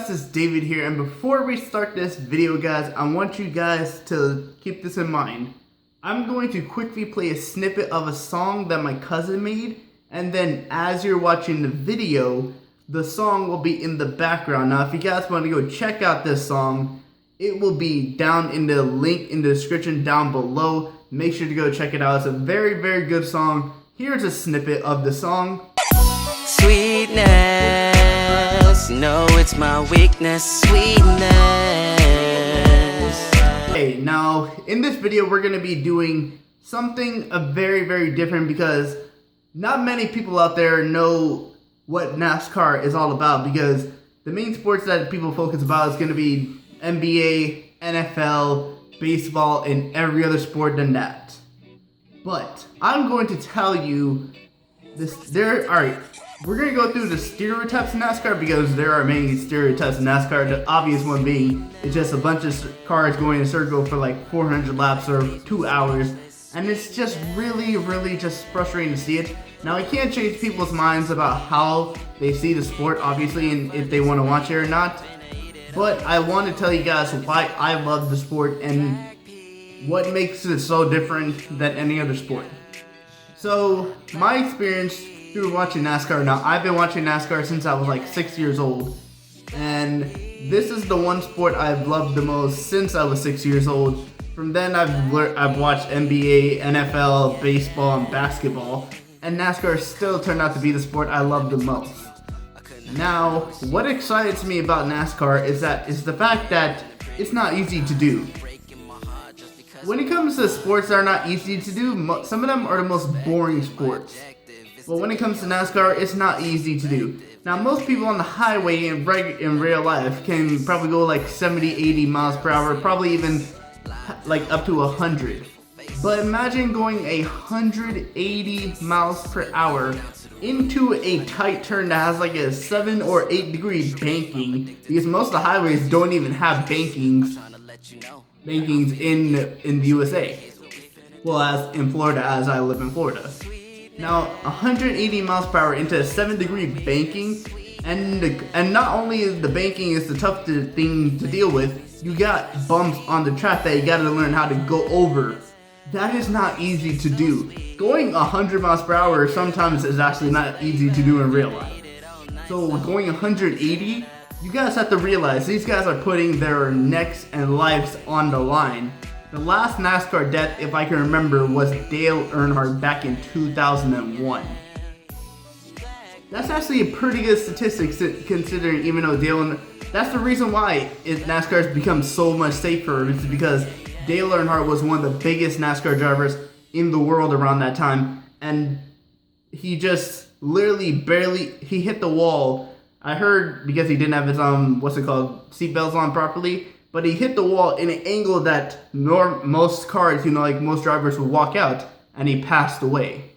guys, it's David here, and before we start this video guys, I want you guys to keep this in mind. I'm going to quickly play a snippet of a song that my cousin made, and then as you're watching the video, the song will be in the background. Now if you guys want to go check out this song, it will be down in the link in the description down below. Make sure to go check it out. It's a very, very good song. Here's a snippet of the song. Sweetness, no, it's my weakness, sweetness. Okay, now in this video we're going to be doing something very, very different because not many people out there know what NASCAR is all about, because the main sports that people focus about is going to be NBA, NFL, baseball, and every other sport than that. But I'm going to tell you this. Alright, we're going to go through the stereotypes in NASCAR because there are many stereotypes in NASCAR. The obvious one being it's just a bunch of cars going in a circle for like 400 laps or 2 hours. And it's just really, really just frustrating to see it. Now, I can't change people's minds about how they see the sport, obviously, and if they want to watch it or not. But I want to tell you guys why I love the sport and what makes it so different than any other sport. So, my experience through watching NASCAR. Now, I've been watching NASCAR since I was like 6 years old. And this is the one sport I've loved the most since I was 6 years old. From then, I've watched NBA, NFL, baseball, and basketball. And NASCAR still turned out to be the sport I love the most. Now, what excites me about NASCAR is the fact that it's not easy to do. When it comes to sports that are not easy to do, some of them are the most boring sports. But when it comes to NASCAR, it's not easy to do. Now, most people on the highway in real life can probably go like 70, 80 miles per hour, probably even like up to 100. But imagine going 180 miles per hour into a tight turn that has like a 7 or 8 degree banking, because most of the highways don't even have bankings in the USA. Well, as in Florida, as I live in Florida. Now, 180 miles per hour into a 7 degree banking, and not only is the banking is the tough thing to deal with, you got bumps on the track that you got to learn how to go over. That is not easy to do. Going 100 miles per hour sometimes is actually not easy to do in real life. So going 180, you guys have to realize these guys are putting their necks and lives on the line. The last NASCAR death, if I can remember, was Dale Earnhardt back in 2001. That's actually a pretty good statistic considering, even though that's the reason why NASCAR has become so much safer. It's because Dale Earnhardt was one of the biggest NASCAR drivers in the world around that time, and he just literally he hit the wall. I heard because he didn't have his seatbelts on properly, but he hit the wall in an angle that most cars, like most drivers would walk out, and he passed away.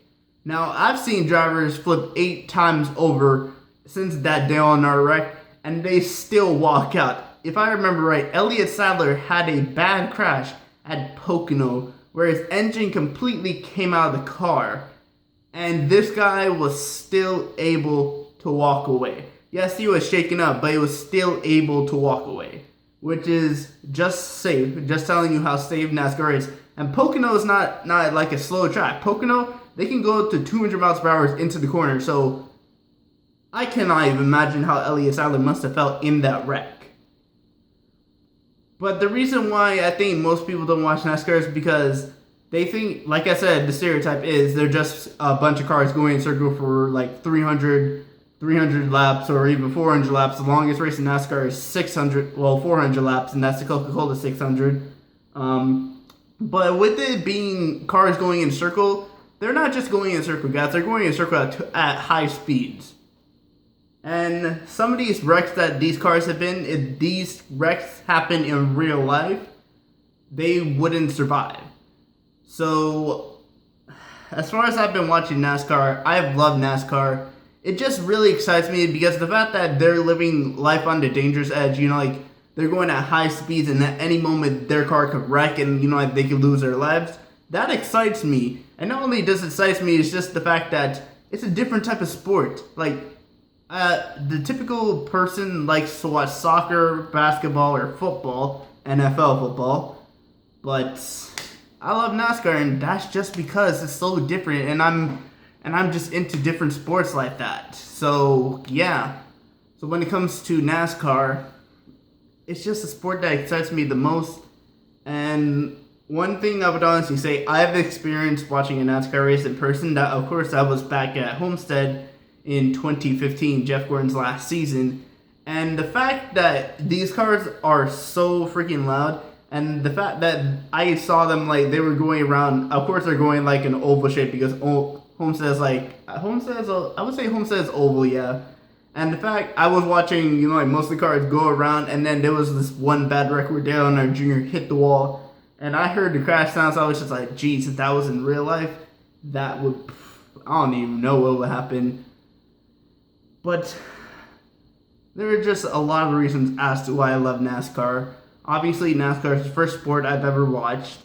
Now, I've seen drivers flip 8 times over since that Dale Earnhardt wreck, and they still walk out. If I remember right, Elliott Sadler had a bad crash at Pocono where his engine completely came out of the car, and this guy was still able to walk away. Yes, he was shaken up, but he was still able to walk away, which is just safe. Just telling you how safe NASCAR is. And Pocono is not like a slow track. Pocono, they can go up to 200 miles per hour into the corner, so I cannot even imagine how Elliott Sadler must have felt in that wreck. But the reason why I think most people don't watch NASCAR is because they think, like I said, the stereotype is they're just a bunch of cars going in a circle for like 300 laps or even 400 laps. The longest race in NASCAR is 400 laps, and that's the Coca-Cola 600. But with it being cars going in a circle, they're not just going in a circle, guys. They're going in a circle at high speeds. And some of these wrecks that these cars have been, if these wrecks happen in real life, they wouldn't survive. So, as far as I've been watching NASCAR, I've loved NASCAR. It just really excites me because the fact that they're living life on the dangerous edge, they're going at high speeds and at any moment their car could wreck and, they could lose their lives. That excites me. And not only does it excite me, it's just the fact that it's a different type of sport. Like, The typical person likes to watch soccer, basketball, or football, NFL football, but I love NASCAR, and that's just because it's so different, and I'm just into different sports like that. So yeah. So when it comes to NASCAR, it's just a sport that excites me the most. And one thing I would honestly say, I've experienced watching a NASCAR race in person. That, of course, I was back at Homestead in 2015, Jeff Gordon's last season. And the fact that these cars are so freaking loud, and the fact that I saw them, like, they were going around, of course they're going like an oval shape because Homestead's I would say Homestead's oval, yeah. And the fact I was watching, like most of the cars go around, and then there was this one bad wreck where Dale and our junior hit the wall, and I heard the crash sounds. So I was just like, geez, if that was in real life, that would, I don't even know what would happen. But there are just a lot of reasons as to why I love NASCAR. Obviously, NASCAR is the first sport I've ever watched.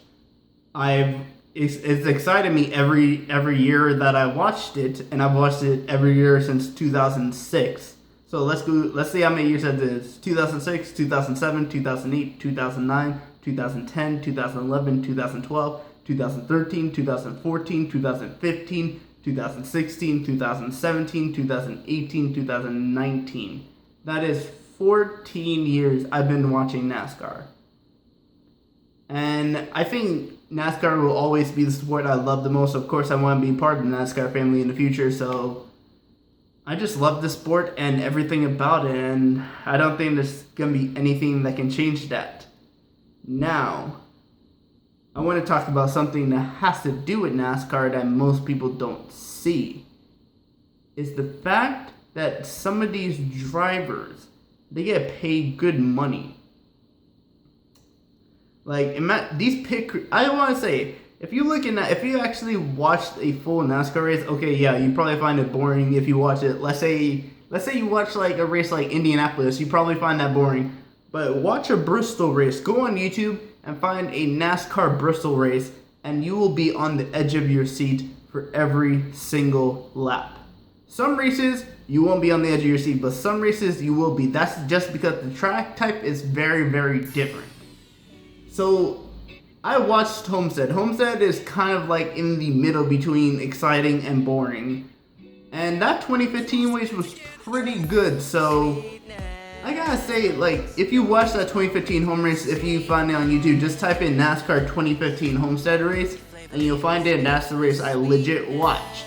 It's excited me every year that I watched it, and I've watched it every year since 2006. So let's see how many years that is. 2006, 2007, 2008, 2009, 2010, 2011, 2012, 2013, 2014, 2015, 2016, 2017, 2018, 2019. That is 14 years I've been watching NASCAR. And I think NASCAR will always be the sport I love the most. Of course, I want to be part of the NASCAR family in the future, so I just love the sport and everything about it, and I don't think there's going to be anything that can change that. Now, I want to talk about something that has to do with NASCAR that most people don't see. Is the fact that some of these drivers, they get paid good money. Like, I want to say, if you actually watched a full NASCAR race, okay, yeah, you probably find it boring if you watch it. Let's say you watch like a race like Indianapolis, you probably find that boring. But watch a Bristol race. Go on YouTube and find a NASCAR Bristol race, and you will be on the edge of your seat for every single lap. Some races, you won't be on the edge of your seat, but some races you will be. That's just because the track type is very, very different. So, I watched Homestead. Homestead is kind of like in the middle between exciting and boring. And that 2015 race was pretty good, so I gotta say, like, if you watch that 2015 home race, if you find it on YouTube, just type in NASCAR 2015 Homestead race, and you'll find it, and that's the race I legit watched.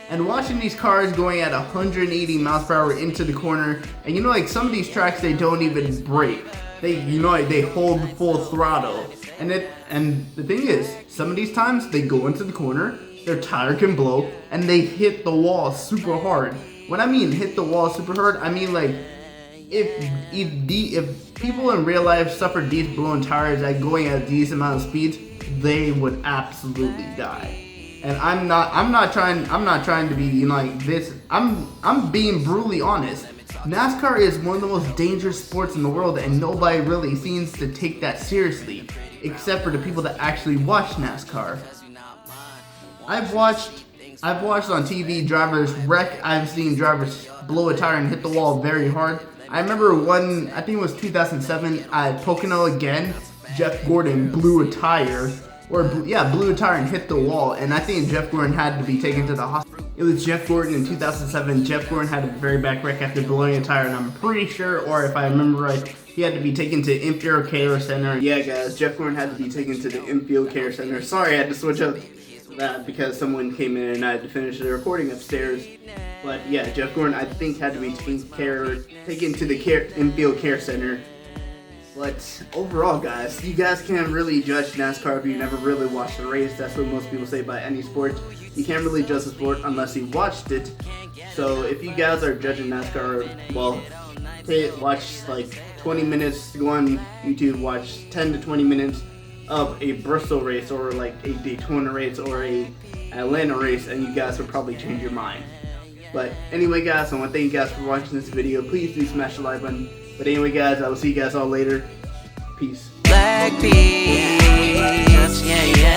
And watching these cars going at 180 miles per hour into the corner, and like some of these tracks, they don't even brake. They hold full throttle. And the thing is, some of these times they go into the corner, their tire can blow, and they hit the wall super hard. When I mean hit the wall super hard, I mean like if people in real life suffered these blown tires at going at these amount of speeds, they would absolutely die. And I'm not trying to be like this. I'm being brutally honest. NASCAR is one of the most dangerous sports in the world, and nobody really seems to take that seriously, except for the people that actually watch NASCAR. I've watched on TV drivers wreck. I've seen drivers blow a tire and hit the wall very hard. I remember I think it was 2007 at Pocono again. Jeff Gordon blew a tire and hit the wall, and I think Jeff Gordon had to be taken to the hospital. It was Jeff Gordon in 2007. Jeff Gordon had a very bad wreck after blowing a tire, and I'm pretty sure, or if I remember right, he had to be taken to Infield Care Center. Yeah, guys, Jeff Gordon had to be taken to the Infield Care Center. Sorry, I had to switch up that because someone came in and I had to finish the recording upstairs. But yeah, Jeff Gordon, I think, had to be taken to the Infield Care Center. But overall, guys, you guys can't really judge NASCAR if you never really watched the race. That's what most people say about any sport. You can't really judge the sport unless you watched it. So if you guys are judging NASCAR, well, watch like 20 minutes, go on YouTube, watch 10 to 20 minutes of a Bristol race or like a Daytona race or a Atlanta race, and you guys will probably change your mind. But anyway, guys, I want to thank you guys for watching this video. Please do smash the like button. But anyway, guys, I will see you guys all later. Peace. Black peace, yeah, yeah.